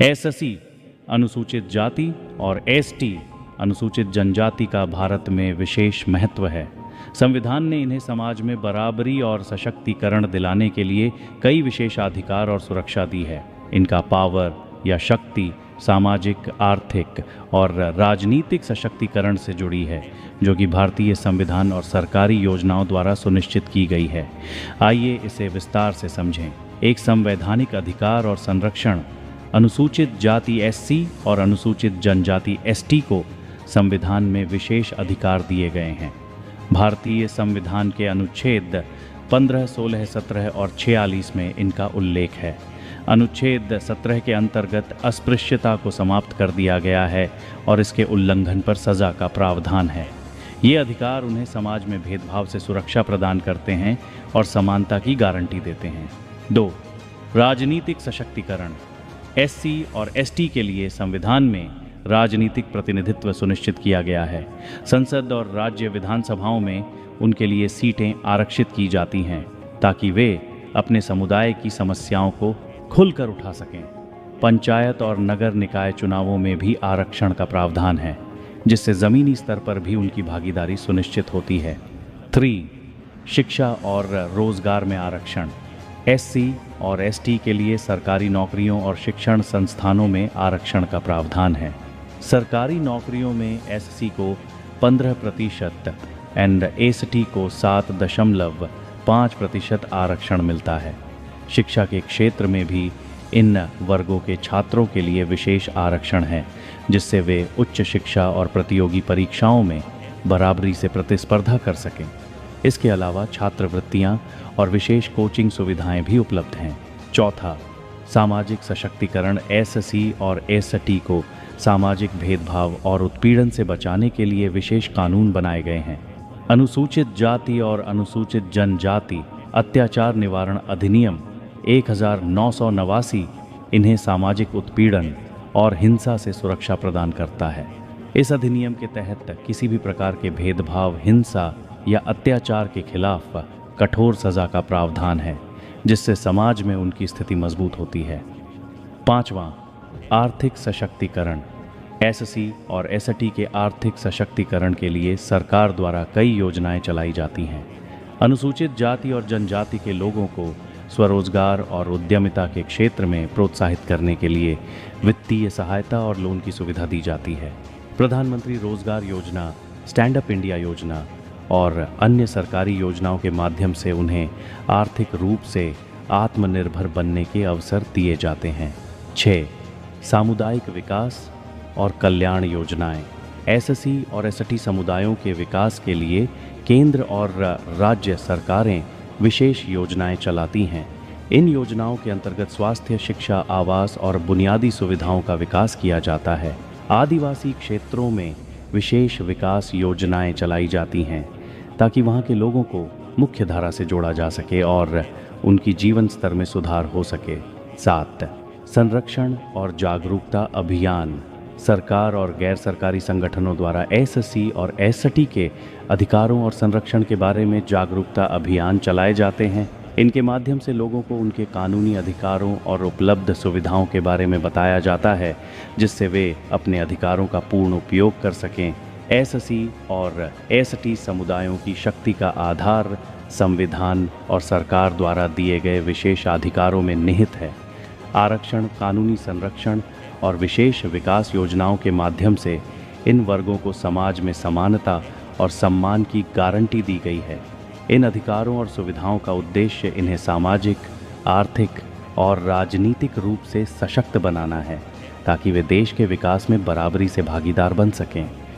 SC अनुसूचित जाति और एसटी अनुसूचित जनजाति का भारत में विशेष महत्व है। संविधान ने इन्हें समाज में बराबरी और सशक्तिकरण दिलाने के लिए कई विशेषाधिकार और सुरक्षा दी है। इनका पावर या शक्ति सामाजिक, आर्थिक और राजनीतिक सशक्तिकरण से जुड़ी है, जो कि भारतीय संविधान और सरकारी योजनाओं द्वारा सुनिश्चित की गई है। आइए इसे विस्तार से समझें। एक संवैधानिक अधिकार और संरक्षण। अनुसूचित जाति एससी और अनुसूचित जनजाति एसटी को संविधान में विशेष अधिकार दिए गए हैं। भारतीय संविधान के अनुच्छेद 15, 16, 17 और 46 में इनका उल्लेख है। अनुच्छेद 17 के अंतर्गत अस्पृश्यता को समाप्त कर दिया गया है और इसके उल्लंघन पर सज़ा का प्रावधान है। ये अधिकार उन्हें समाज में भेदभाव से सुरक्षा प्रदान करते हैं और समानता की गारंटी देते हैं। 2. राजनीतिक सशक्तिकरण। एससी और एसटी के लिए संविधान में राजनीतिक प्रतिनिधित्व सुनिश्चित किया गया है। संसद और राज्य विधानसभाओं में उनके लिए सीटें आरक्षित की जाती हैं ताकि वे अपने समुदाय की समस्याओं को खुलकर उठा सकें। पंचायत और नगर निकाय चुनावों में भी आरक्षण का प्रावधान है, जिससे ज़मीनी स्तर पर भी उनकी भागीदारी सुनिश्चित होती है। 3. शिक्षा और रोजगार में आरक्षण। एससी और एसटी के लिए सरकारी नौकरियों और शिक्षण संस्थानों में आरक्षण का प्रावधान है। सरकारी नौकरियों में एससी को 15% एंड एसटी को 7.5% आरक्षण मिलता है। शिक्षा के क्षेत्र में भी इन वर्गों के छात्रों के लिए विशेष आरक्षण है, जिससे वे उच्च शिक्षा और प्रतियोगी परीक्षाओं में बराबरी से प्रतिस्पर्धा कर सकें। इसके अलावा छात्रवृत्तियां और विशेष कोचिंग सुविधाएं भी उपलब्ध हैं। 4. सामाजिक सशक्तिकरण। एससी और एसटी को सामाजिक भेदभाव और उत्पीड़न से बचाने के लिए विशेष कानून बनाए गए हैं। अनुसूचित जाति और अनुसूचित जनजाति अत्याचार निवारण अधिनियम 1989 इन्हें सामाजिक उत्पीड़न और हिंसा से सुरक्षा प्रदान करता है। इस अधिनियम के तहत किसी भी प्रकार के भेदभाव, हिंसा या अत्याचार के खिलाफ कठोर सज़ा का प्रावधान है, जिससे समाज में उनकी स्थिति मजबूत होती है। 5. आर्थिक सशक्तिकरण। एससी और एसटी के आर्थिक सशक्तिकरण के लिए सरकार द्वारा कई योजनाएं चलाई जाती हैं। अनुसूचित जाति और जनजाति के लोगों को स्वरोजगार और उद्यमिता के क्षेत्र में प्रोत्साहित करने के लिए वित्तीय सहायता और लोन की सुविधा दी जाती है। प्रधानमंत्री रोजगार योजना, स्टैंड अप इंडिया योजना और अन्य सरकारी योजनाओं के माध्यम से उन्हें आर्थिक रूप से आत्मनिर्भर बनने के अवसर दिए जाते हैं। 6. सामुदायिक विकास और कल्याण योजनाएं। एससी और एसटी समुदायों के विकास के लिए केंद्र और राज्य सरकारें विशेष योजनाएं चलाती हैं। इन योजनाओं के अंतर्गत स्वास्थ्य, शिक्षा, आवास और बुनियादी सुविधाओं का विकास किया जाता है। आदिवासी क्षेत्रों में विशेष विकास योजनाएं चलाई जाती हैं ताकि वहां के लोगों को मुख्य धारा से जोड़ा जा सके और उनकी जीवन स्तर में सुधार हो सके। 7. संरक्षण और जागरूकता अभियान। सरकार और गैर सरकारी संगठनों द्वारा एससी और एसटी के अधिकारों और संरक्षण के बारे में जागरूकता अभियान चलाए जाते हैं। इनके माध्यम से लोगों को उनके कानूनी अधिकारों और उपलब्ध सुविधाओं के बारे में बताया जाता है, जिससे वे अपने अधिकारों का पूर्ण उपयोग कर सकें। एससी और एसटी समुदायों की शक्ति का आधार संविधान और सरकार द्वारा दिए गए विशेष अधिकारों में निहित है। आरक्षण, कानूनी संरक्षण और विशेष विकास योजनाओं के माध्यम से इन वर्गों को समाज में समानता और सम्मान की गारंटी दी गई है। इन अधिकारों और सुविधाओं का उद्देश्य इन्हें सामाजिक, आर्थिक और राजनीतिक रूप से सशक्त बनाना है, ताकि वे देश के विकास में बराबरी से भागीदार बन सकें।